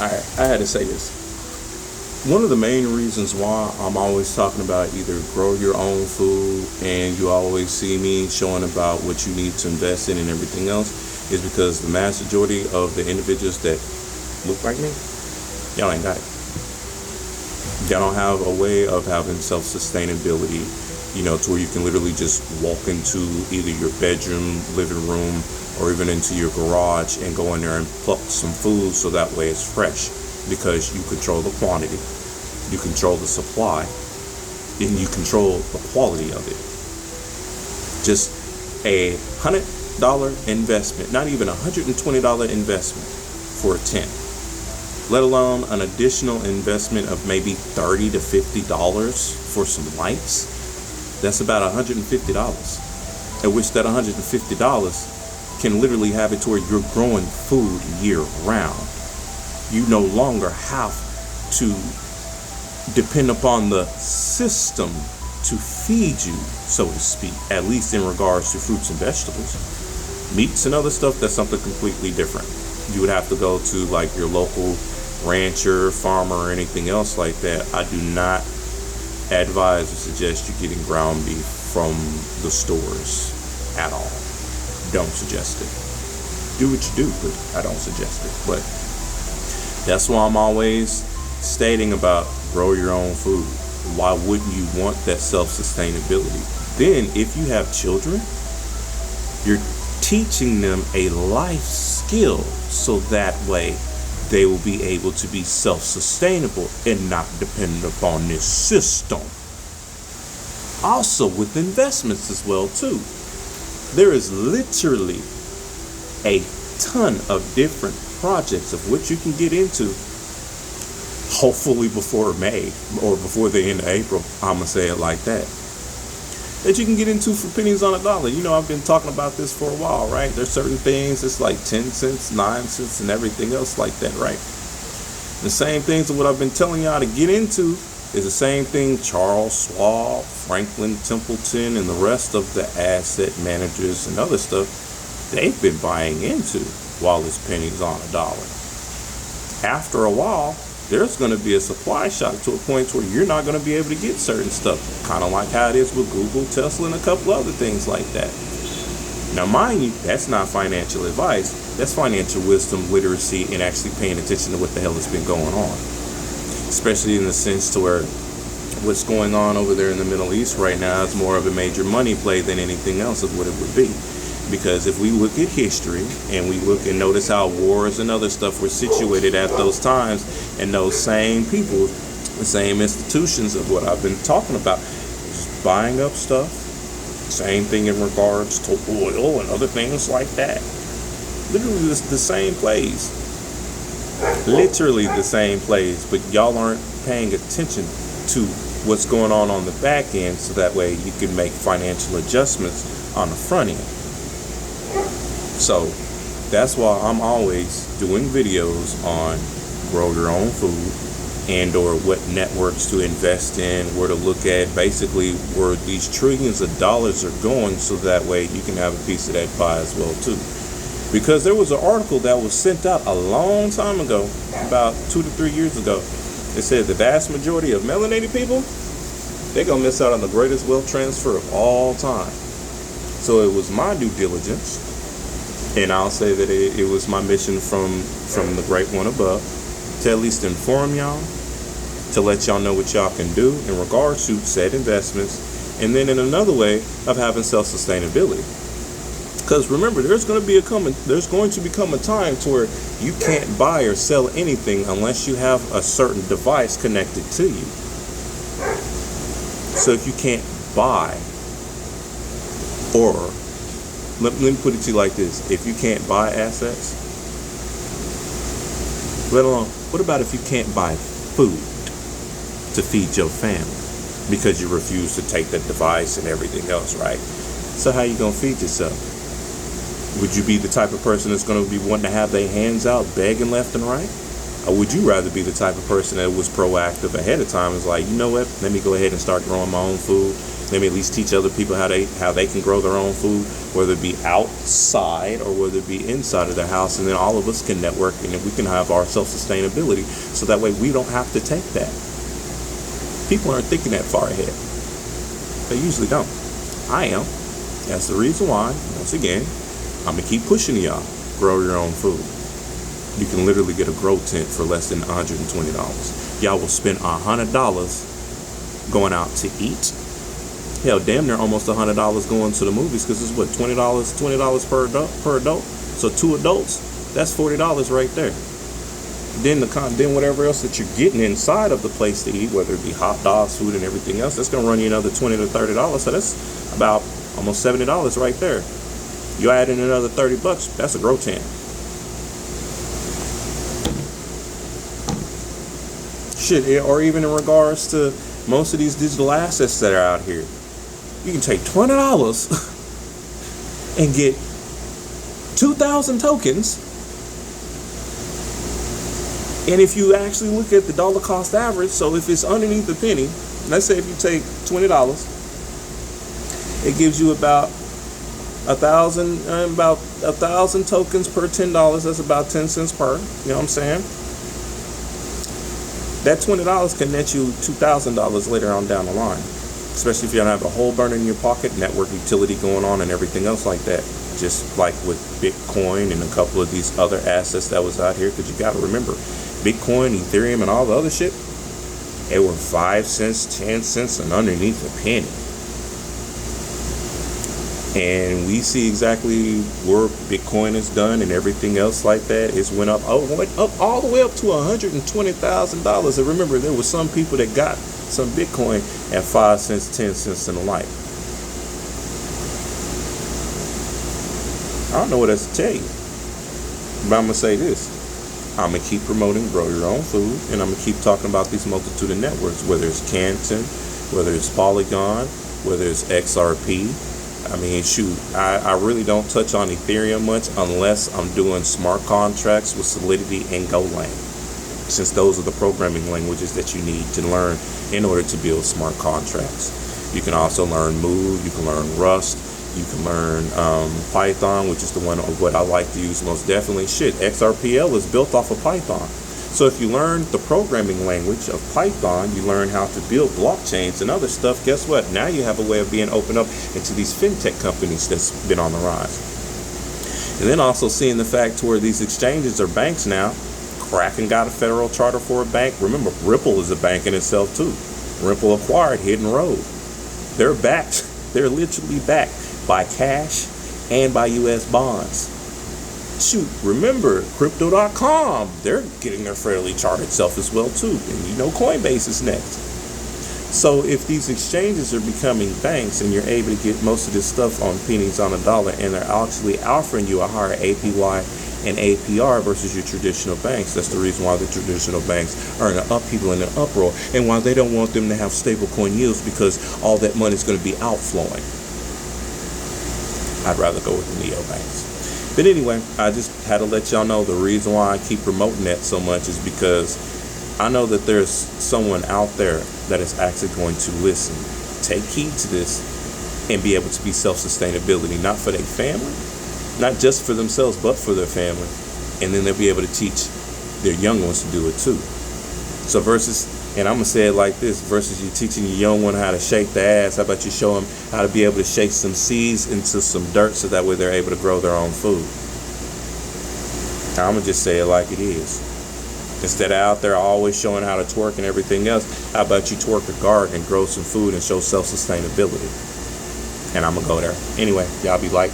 I had to say this. One of the main reasons why I'm always talking about either grow your own food, and you always see me showing about what you need to invest in and everything else, is because the mass majority of the individuals that look like me, y'all ain't got it. Y'all don't have a way of having self-sustainability, to where you can literally just walk into either your bedroom, living room, or even into your garage and go in there and pluck some food so that way it's fresh. Because you control the quantity, you control the supply, and you control the quality of it. Just a $100 investment, not even $120 investment for a tent, let alone an additional investment of maybe $30 to $50 for some lights. That's about $150, at which that $150 can literally have it to where you're growing food year round. You no longer have to depend upon the system to feed you, so to speak, at least in regards to fruits and vegetables. Meats and other stuff, that's something completely different. You would have to go to like your local rancher, farmer, or anything else like that. I do not advise or suggest you getting ground beef from the stores at all. Don't suggest it. Do what you do, but I don't suggest it. But that's why I'm always stating about grow your own food. Why wouldn't you want that self-sustainability? Then if you have children, you're teaching them a life skill so that way they will be able to be self-sustainable and not dependent upon this system. Also with investments as well too. There is literally a ton of different projects of which you can get into, hopefully before May or before the end of April, I'm gonna say it like that you can get into for pennies on a dollar. I've been talking about this for a while, right? There's certain things it's like 10 cents, 9 cents, and everything else like that, right? The same things of what I've been telling y'all to get into is the same thing Charles Schwab, Franklin Templeton, and the rest of the asset managers and other stuff, they've been buying into while it's pennies on a dollar. After a while, there's going to be a supply shock to a point where you're not going to be able to get certain stuff. Kind of like how it is with Google, Tesla, and a couple other things like that. Now, mind you, that's not financial advice. That's financial wisdom, literacy, and actually paying attention to what the hell has been going on. Especially in the sense to where what's going on over there in the Middle East right now is more of a major money play than anything else of what it would be. Because if we look at history and we look and notice how wars and other stuff were situated at those times, and those same people, the same institutions of what I've been talking about, just buying up stuff, same thing in regards to oil and other things like that. Literally the same plays. Literally the same plays, but y'all aren't paying attention to what's going on the back end, so that way you can make financial adjustments on the front end. So that's why I'm always doing videos on grow your own food, and or what networks to invest in, where to look at, basically where these trillions of dollars are going, so that way you can have a piece of that pie as well too. Because there was an article that was sent out a long time ago, about 2 to 3 years ago. It said the vast majority of melanated people, they're gonna miss out on the greatest wealth transfer of all time. So it was my due diligence, and I'll say that it was my mission from the great one above, to at least inform y'all, to let y'all know what y'all can do in regards to said investments, and then in another way of having self-sustainability. Because remember, there's going to become a time to where you can't buy or sell anything unless you have a certain device connected to you. So if you can't buy, or let me put it to you like this: if you can't buy assets, let alone, what about if you can't buy food to feed your family because you refuse to take the device and everything else, right? So how you gonna feed yourself? Would you be the type of person that's going to be wanting to have their hands out begging left and right? Or would you rather be the type of person that was proactive ahead of time, is like, you know what, let me go ahead and start growing my own food Let me at least teach other people how they can grow their own food, whether it be outside or whether it be inside of their house, and then all of us can network and we can have our self-sustainability, so that way we don't have to take that. People aren't thinking that far ahead. They usually don't. I am. That's the reason why, once again, I'm going to keep pushing y'all. Grow your own food. You can literally get a grow tent for less than $120. Y'all will spend $100 going out to eat. Hell, damn near almost $100 going to the movies, because it's what, $20 per adult. So 2 adults, that's $40 right there. Then whatever else that you're getting inside of the place to eat, whether it be hot dogs, food, and everything else, that's gonna run you another $20 to $30. So that's about almost $70 right there. You add in another $30, that's a grow tent. Shit, or even in regards to most of these digital assets that are out here, you can take $20 and get 2,000 tokens. And if you actually look at the dollar cost average, so if it's underneath a penny, let's say if you take $20, it gives you about 1,000 tokens per $10. That's about 10 cents per. You know what I'm saying? That $20 can net you $2,000 later on down the line, especially if you don't have a hole burner in your pocket, network utility going on, and everything else like that. Just like with Bitcoin and a couple of these other assets that was out here, because you got to remember, Bitcoin, Ethereum, and all the other shit, they were 5 cents, 10 cents, and underneath a penny. And we see exactly where Bitcoin is done and everything else like that. It's went up all the way up to $120,000. And remember, there were some people that got some Bitcoin at 5 cents, 10 cents, and the like. I don't know what else to tell you, but I'm going to say this. I'm going to keep promoting Grow Your Own Food, and I'm going to keep talking about these multitude of networks, whether it's Canton, whether it's Polygon, whether it's XRP. I mean, shoot, I really don't touch on Ethereum much unless I'm doing smart contracts with Solidity and Golang, since those are the programming languages that you need to learn in order to build smart contracts. You can also learn Move, you can learn Rust, you can learn Python, which is the one of what I like to use most definitely. Shit, XRPL is built off of Python. So if you learn the programming language of Python, you learn how to build blockchains and other stuff. Guess what? Now you have a way of being opened up into these fintech companies that's been on the rise. And then also seeing the fact to where these exchanges are banks now. Kraken got a federal charter for a bank. Remember, Ripple is a bank in itself too. Ripple acquired Hidden Road. They're backed. They're literally backed by cash and by U.S. bonds. Shoot, remember, Crypto.com, they're getting their federally chartered self as well too. And you know Coinbase is next. So if these exchanges are becoming banks and you're able to get most of this stuff on pennies on a dollar, and they're actually offering you a higher APY and APR versus your traditional banks, that's the reason why the traditional banks are in an upheaval and an uproar, and why they don't want them to have stable coin yields, because all that money is going to be outflowing. I'd rather go with the neobanks. But anyway, I just had to let y'all know the reason why I keep promoting that so much is because I know that there's someone out there that is actually going to listen, take heed to this, and be able to be self-sustainability, not for their family, not just for themselves, but for their family. And then they'll be able to teach their young ones to do it too. So versus, and I'm going to say it like this, versus you teaching your young one how to shake the ass, how about you show them how to be able to shake some seeds into some dirt so that way they're able to grow their own food. Now, I'm going to just say it like it is. Instead of out there always showing how to twerk and everything else, how about you twerk a garden and grow some food and show self-sustainability? And I'm going to go there. Anyway, y'all be like.